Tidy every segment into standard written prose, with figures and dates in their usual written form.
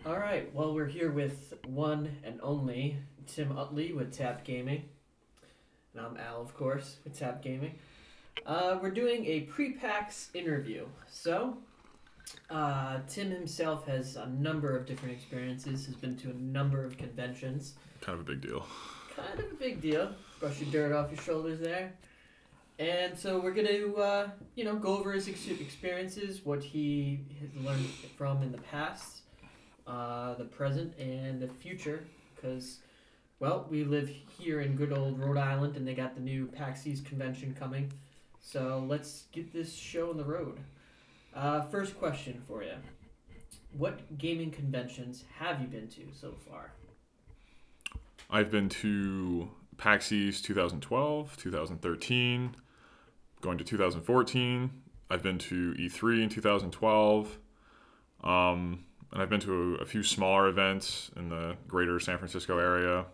All right. Well, we're here with one and only Tim Utley with Tap Gaming, and I'm Al, of course, with Tap Gaming. We're doing a pre-PAX interview. Tim himself has a number of different experiences. Has been to a number of conventions. Kind of a big deal. Kind of a big deal. Brush your dirt off your shoulders there. And so we're gonna, go over his experiences, what he has learned from in the past, the present, and the future. Because, well, we live here in good old Rhode Island, and they got the new PAX East convention coming. So let's get this show on the road. First question for you: what gaming conventions have you been to so far? I've been to PAX East 2012, 2013, going to 2014. I've been to E3 in 2012. And I've been to a few smaller events in the greater San Francisco area,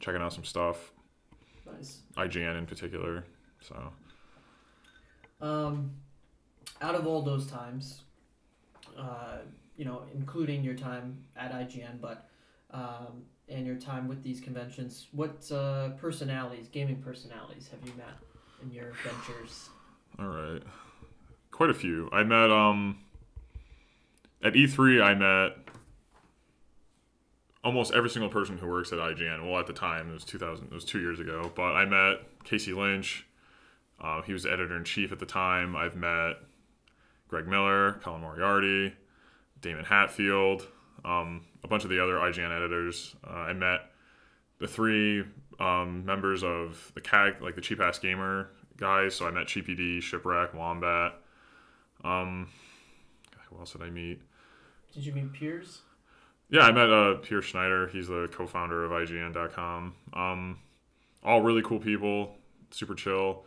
checking out some stuff. Nice. IGN in particular. So, Out of all those times, including your time at IGN, but and your time with these conventions, what gaming personalities, have you met in your ventures? all right, quite a few. I met at E3. I met almost every single person who works at IGN. Well, at the time, it was 2000. It was 2 years ago. But I met Casey Lynch. He was editor-in-chief at the time. I've met Greg Miller, Colin Moriarty, Damon Hatfield, a bunch of the other IGN editors. I met the three members of the CAG, like the Cheap Ass Gamer guys. So I met CheapED, Shipwreck, Wombat. Who else did I meet? Did you meet Piers? Yeah, I met Pierre Schneider. He's the co-founder of IGN.com. All really cool people, super chill.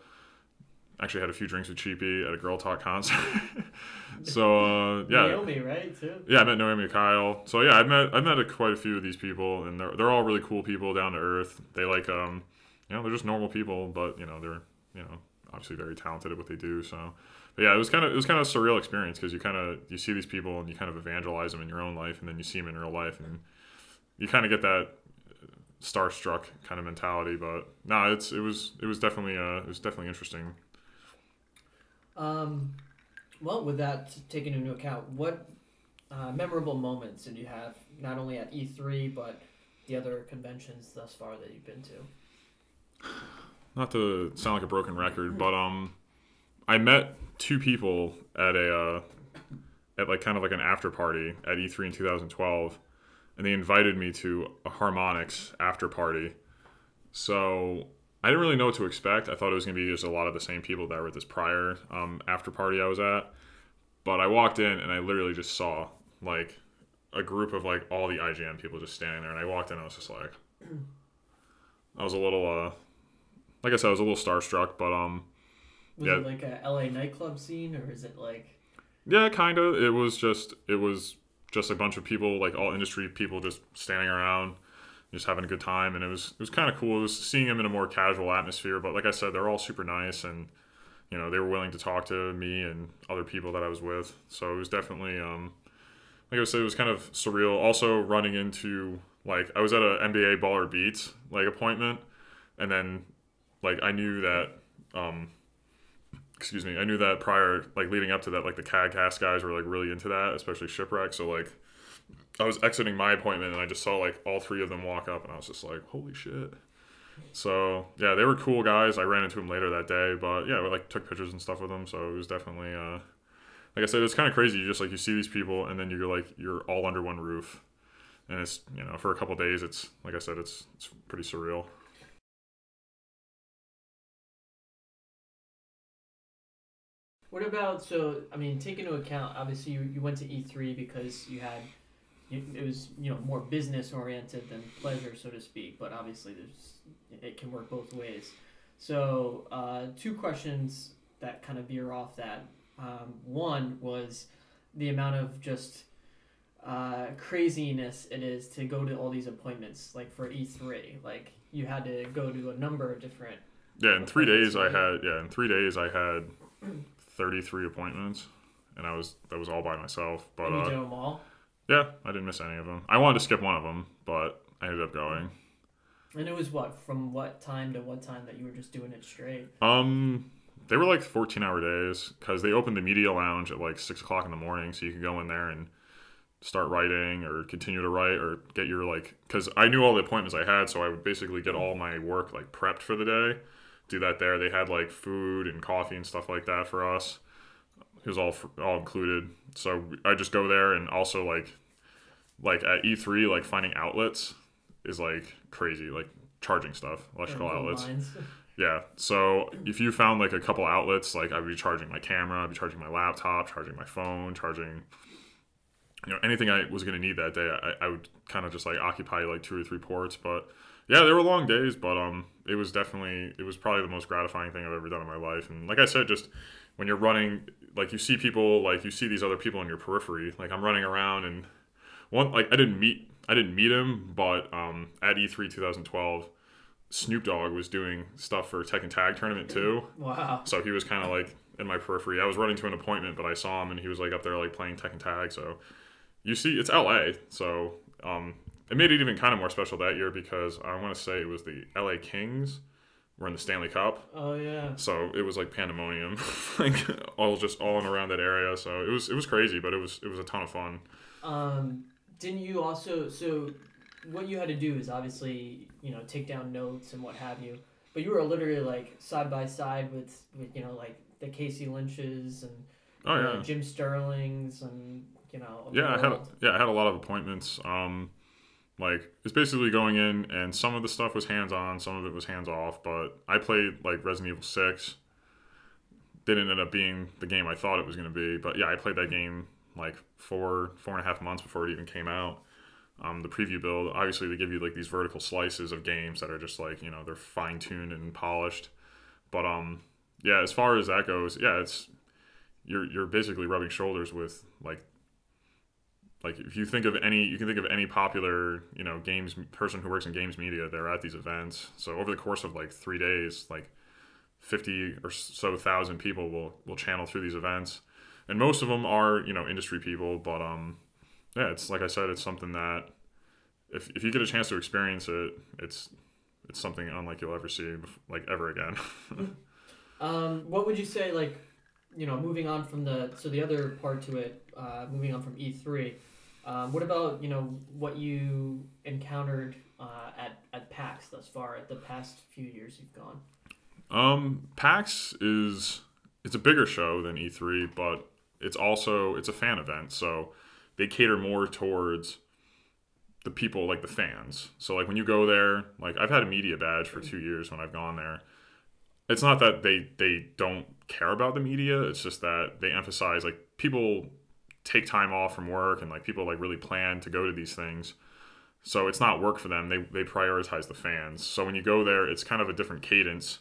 Actually had a few drinks with Cheapy at a Girl Talk concert. So yeah, Naomi, right? Too. Yeah, I met Naomi and Kyle. So yeah, I've met quite a few of these people, and they're all really cool people, down to earth. They they're just normal people, but they're obviously very talented at what they do. So, but yeah, it was kind of a surreal experience because you see these people and you kind of evangelize them in your own life, and then you see them in real life, and you kind of get that starstruck kind of mentality. But no, it was definitely interesting. Well, with that taken into account, what memorable moments did you have, not only at E3, but the other conventions thus far that you've been to? Not to sound like a broken record, but I met two people at like kind of like an after party at E3 in 2012, and they invited me to a Harmonix after party. So I didn't really know what to expect. I thought it was going to be just a lot of the same people that were at this prior after party I was at. But I walked in and I literally just saw like a group of like all the IGN people just standing there. And I walked in and I was just like, I was a little, like I said, I was a little starstruck. But was it like a LA nightclub scene, or is it like? Yeah, kind of. It was just a bunch of people, like all industry people, just standing around, just having a good time, and it was kind of cool. It was seeing them in a more casual atmosphere, but like I said, they're all super nice, and they were willing to talk to me and other people that I was with. So it was definitely, like I said, it was kind of surreal. Also running into, like, I was at a NBA Baller Beats like appointment, and then like I knew that, I knew that prior, like leading up to that, like the CAG-cast guys were like really into that, especially Shipwreck. So like I was exiting my appointment and I just saw like all three of them walk up, and I was just like, holy shit. So yeah, they were cool guys. I ran into them later that day, but yeah, we like took pictures and stuff with them. So it was definitely, like I said, it's kind of crazy. You just like, you see these people and then you're all under one roof, and it's, for a couple of days, it's, like I said, it's pretty surreal. What about, take into account, obviously you went to E3 because it was more business oriented than pleasure, so to speak, but obviously it can work both ways. So two questions that kind of veer off that. One was the amount of just craziness it is to go to all these appointments, like for E3. Like you had to go to a number of different. Yeah, in 3 days I had 33 appointments, and that was all by myself. But and you did them all? Yeah, I didn't miss any of them. I wanted to skip one of them, but I ended up going. And it was what, from what time to what time that you were just doing it straight? They were like 14-hour days because they opened the media lounge at like 6 o'clock in the morning, so you could go in there and start writing or continue to write or get your like, because I knew all the appointments I had, so I would basically get all my work like prepped for the day. Do that there. They had like food and coffee and stuff like that for us. It was all included. So I just go there, and also like at E3, like finding outlets is like crazy, like charging stuff, electrical outlets. Lines. Yeah. So if you found like a couple outlets, like I'd be charging my camera, I'd be charging my laptop, charging my phone, charging, anything I was going to need that day. I would kind of just like occupy like 2 or 3 ports. But yeah, they were long days, but it was probably the most gratifying thing I've ever done in my life. And like I said, just when you're running, like you see people, like you see these other people in your periphery. Like I'm running around, and one, like I didn't meet him, but at E3 2012, Snoop Dogg was doing stuff for Tekken Tag Tournament too. Wow. So he was kind of like in my periphery. I was running to an appointment, but I saw him, and he was like up there like playing Tekken Tag. So you see, it's LA, so it made it even kind of more special that year because I want to say it was the LA Kings were in the Stanley Cup. Oh yeah. So it was like pandemonium, like all in around that area. So it was crazy, but it was a ton of fun. Didn't you also, so what you had to do is obviously, take down notes and what have you, but you were literally like side by side with like the Casey Lynch's and Jim Sterling's and I had a lot of appointments. Like it's basically going in, and some of the stuff was hands on, some of it was hands off. But I played like Resident Evil 6. Didn't end up being the game I thought it was going to be, but yeah, I played that game like 4.5 months before it even came out. The preview build, obviously they give you like these vertical slices of games that are just like, they're fine tuned and polished. But yeah, as far as that goes, yeah, it's you're basically rubbing shoulders with like if you think of any, you can think of any popular, games person who works in games media, they're at these events. So over the course of like 3 days, like 50 or so thousand people will channel through these events, and most of them are industry people. But yeah, it's like I said, it's something that if you get a chance to experience it, it's something unlike you'll ever see like ever again. What would you say, like, moving on from the other part to it, moving on from E3, what about what you encountered at PAX thus far at the past few years you've gone? PAX it's a bigger show than E3, but it's a fan event, so they cater more towards the people, like the fans. So like when you go there, like I've had a media badge for 2 years when I've gone there. It's not that they don't care about the media, it's just that they emphasize like people take time off from work, and like people like really plan to go to these things. So it's not work for them. They prioritize the fans. So when you go there, it's kind of a different cadence.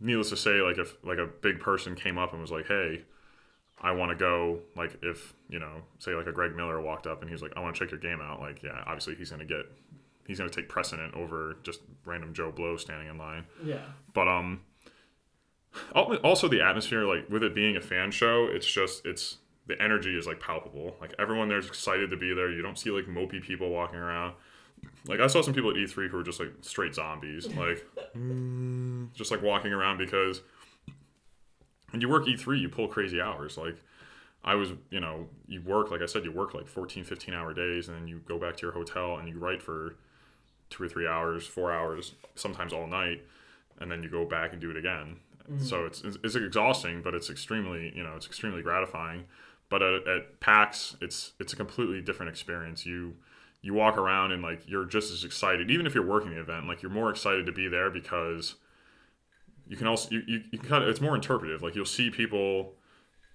Needless to say, like if like a big person came up and was like, "Hey, I want to go," like if, say like a Greg Miller walked up and he was like, "I want to check your game out." Like, yeah, obviously he's going to take precedent over just random Joe Blow standing in line. Yeah. But also the atmosphere, like with it being a fan show, it's the energy is like palpable. Like everyone there's excited to be there. You don't see like mopey people walking around. Like I saw some people at E3 who were just like straight zombies, like just like walking around, because when you work E3, you pull crazy hours. Like I was, you work, like I said, you work like 14, 15-hour days, and then you go back to your hotel and you write for 2 or 3 hours, 4 hours, sometimes all night, and then you go back and do it again. Mm-hmm. So it's exhausting, but it's extremely gratifying. But at PAX, it's a completely different experience. You walk around and like you're just as excited, even if you're working the event. Like you're more excited to be there because you can also you can kind of, it's more interpretive. Like you'll see people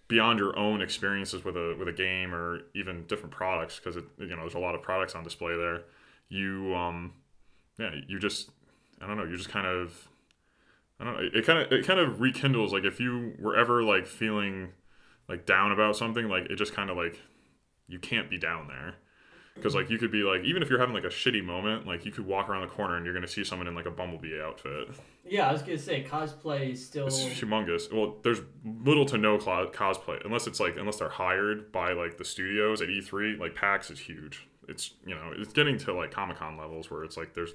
beyond your own experiences with a game or even different products, because there's a lot of products on display there. You you just, I don't know, you just kind of, I don't know, it kind of rekindles, like if you were ever like feeling like down about something, like it just kind of like, you can't be down there. Because like you could be like, even if you're having like a shitty moment, like you could walk around the corner and you're gonna see someone in like a Bumblebee outfit. Yeah, I was gonna say cosplay is still. It's humongous. Well, there's little to no cosplay unless they're hired by like the studios at E3. Like PAX is huge. It's it's getting to like Comic-Con levels where it's like there's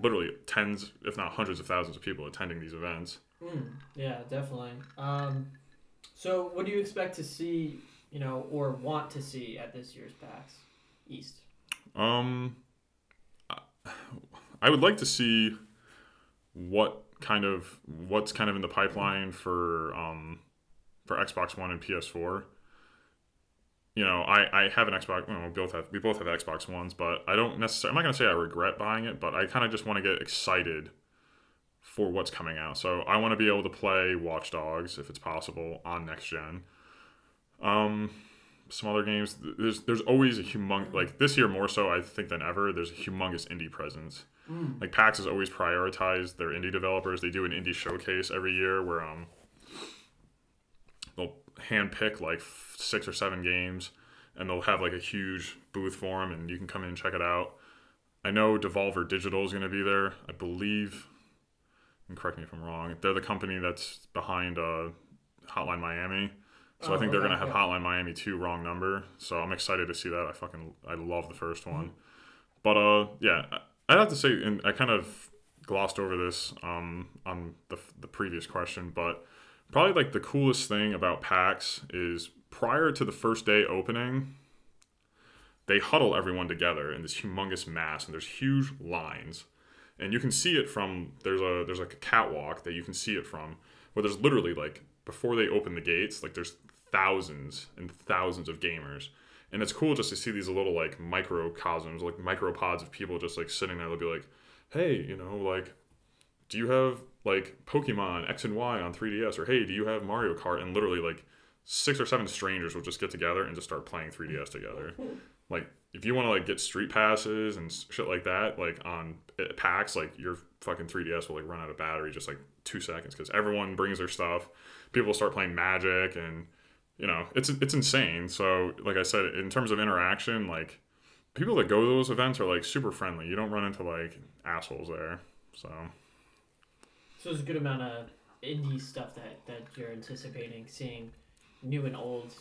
literally tens, if not hundreds of thousands of people attending these events. Yeah, definitely. So what do you expect to see, or want to see at this year's PAX East? I would like to see what's kind of in the pipeline for Xbox One and PS4. I have an Xbox. We both have Xbox Ones, but I don't necessarily. I'm not gonna say I regret buying it, but I kind of just want to get excited for what's coming out. So I want to be able to play Watch Dogs if it's possible on next gen. Some other games. There's always a like this year more so I think than ever. There's a humongous indie presence. Like PAX has always prioritized their indie developers. They do an indie showcase every year where they'll handpick like 6 or 7 games, and they'll have like a huge booth for them, and you can come in and check it out. I know Devolver Digital is going to be there. I believe, and correct me if I'm wrong, they're the company that's behind Hotline Miami. So I think they're going to have Hotline Miami 2, wrong number. So I'm excited to see that. I love the first one. But yeah, I'd have to say, and I kind of glossed over this on the previous question, but probably like the coolest thing about PAX is prior to the first day opening, they huddle everyone together in this humongous mass, and there's huge lines. And you can see it from, there's like a catwalk that you can see it from, where there's literally like, before they open the gates, like there's thousands and thousands of gamers. And it's cool just to see these little like microcosms, like micropods of people just like sitting there. They'll be like, hey, like, do you have like Pokemon X and Y on 3DS? Or hey, do you have Mario Kart? And literally like 6 or 7 strangers will just get together and just start playing 3DS together. Like if you want to like get street passes and shit like that, like on PAX, like your fucking 3DS will like run out of battery just like 2 seconds because everyone brings their stuff. People start playing Magic, and it's insane. So like I said, in terms of interaction, like people that go to those events are like super friendly. You don't run into like assholes there. So there's a good amount of indie stuff that you're anticipating seeing, new and old,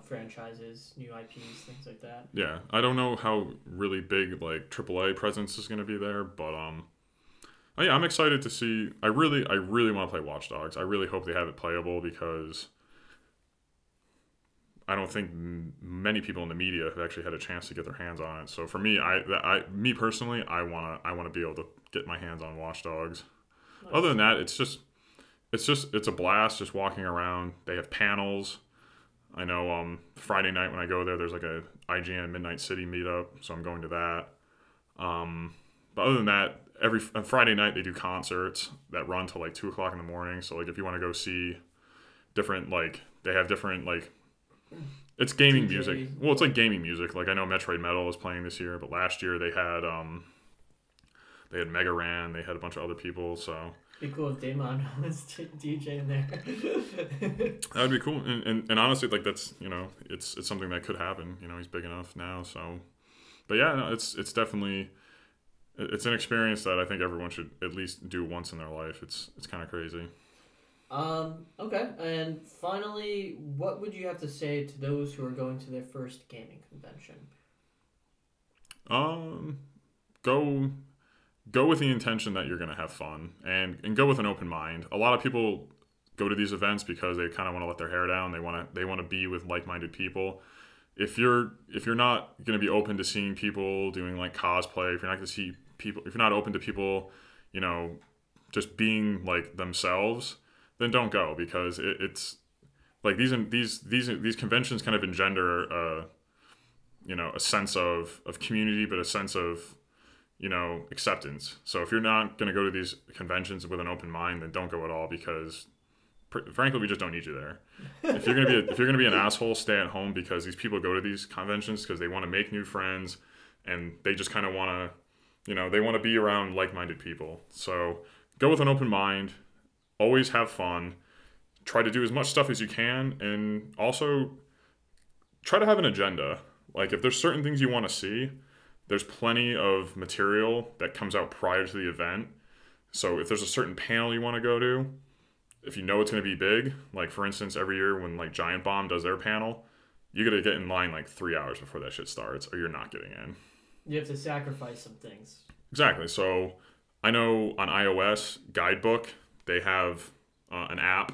franchises, new IPs, things like that. Yeah, I don't know how really big like AAA presence is going to be there, but yeah, I'm excited to see. I really want to play Watch Dogs. I really hope they have it playable because I don't think many people in the media have actually had a chance to get their hands on it. So for me, me personally, I want to be able to get my hands on Watch Dogs. Nice. Other than that, it's a blast just walking around. They have panels. I know Friday night when I go there, there's like a IGN Midnight City meetup, so I'm going to that. But other than that, on Friday night they do concerts that run till like 2 o'clock in the morning. So like if you want to go see different, like they have different like, it's gaming music. Well, it's like gaming music. Like I know Metroid Metal is playing this year, but last year they had Mega Ran. They had a bunch of other people. So it'd be cool if Damon was DJing there. That would be cool. And honestly, like that's it's something that could happen. He's big enough now. So, but yeah, no, it's definitely. It's an experience that I think everyone should at least do once in their life. It's kind of crazy. Okay. And finally, what would you have to say to those who are going to their first gaming convention? Go with the intention that you're going to have fun and go with an open mind. A lot of people go to these events because they kind of want to let their hair down. They want to be with like-minded people. If you're not going to be open to seeing people doing like cosplay, if you're not going to see people, if you're not open to people, just being like themselves, then don't go, because it's like these conventions kind of engender a sense of community, but a sense of acceptance. So if you're not going to go to these conventions with an open mind, then don't go at all, because frankly, we just don't need you there. If you're gonna be an asshole, stay at home, because these people go to these conventions because they want to make new friends, and they just kind of want to, they want to be around like-minded people. So go with an open mind. Always have fun. Try to do as much stuff as you can, and also try to have an agenda. Like, if there's certain things you want to see, there's plenty of material that comes out prior to the event. So if there's a certain panel you want to go to, if you know it's going to be big, like for instance, every year when like Giant Bomb does their panel, you got to get in line like 3 hours before that shit starts, or you're not getting in. You have to sacrifice some things. Exactly. So I know on iOS Guidebook they have an app,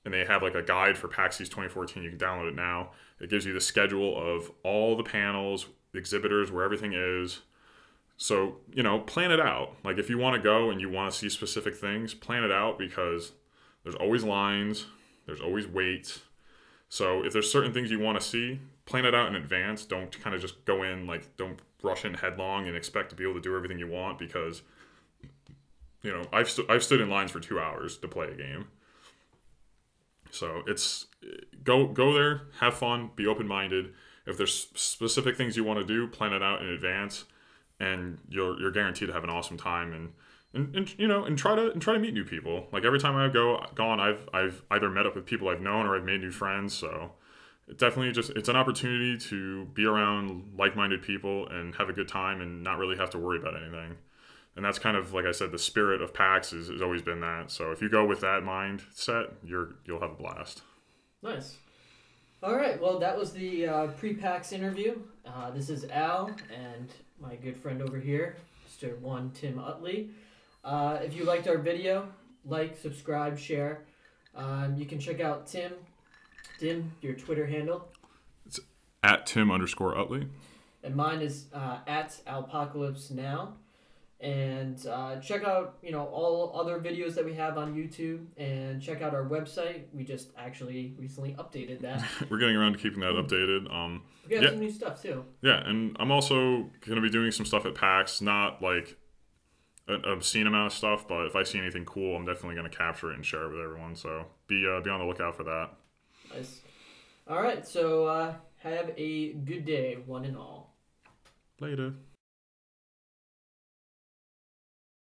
and they have like a guide for PAX East 2014. You can download it now. It gives you the schedule of all the panels, the exhibitors, where everything is. So, plan it out. Like if you want to go and you want to see specific things, plan it out, because there's always lines, there's always waits. So if there's certain things you want to see, plan it out in advance. Don't kind of just go in, like, don't rush in headlong and expect to be able to do everything you want, because, I've stood in lines for 2 hours to play a game. So it's go there, have fun, be open-minded. If there's specific things you want to do, plan it out in advance, and you're guaranteed to have an awesome time. And try to meet new people. Like every time I've gone, I've either met up with people I've known or I've made new friends. So it definitely it's an opportunity to be around like-minded people and have a good time and not really have to worry about anything. And that's kind of, like I said, the spirit of PAX has always been that. So if you go with that mindset, you'll have a blast. Nice. All right. Well, that was the pre-PAX interview. This is Al and my good friend over here, Mr. One Tim Utley. If you liked our video, like, subscribe, share. You can check out Tim, your Twitter handle. It's at Tim_Utley. And mine is at Alpocalypse Now. And check out, all other videos that we have on YouTube, and check out our website. We just actually recently updated that. We're getting around to keeping that updated. We got some new stuff too. Yeah, and I'm also going to be doing some stuff at PAX, not like an obscene amount of stuff, but if I see anything cool, I'm definitely going to capture it and share it with everyone. So be on the lookout for that. Nice. All right, so have a good day, one and all. Later.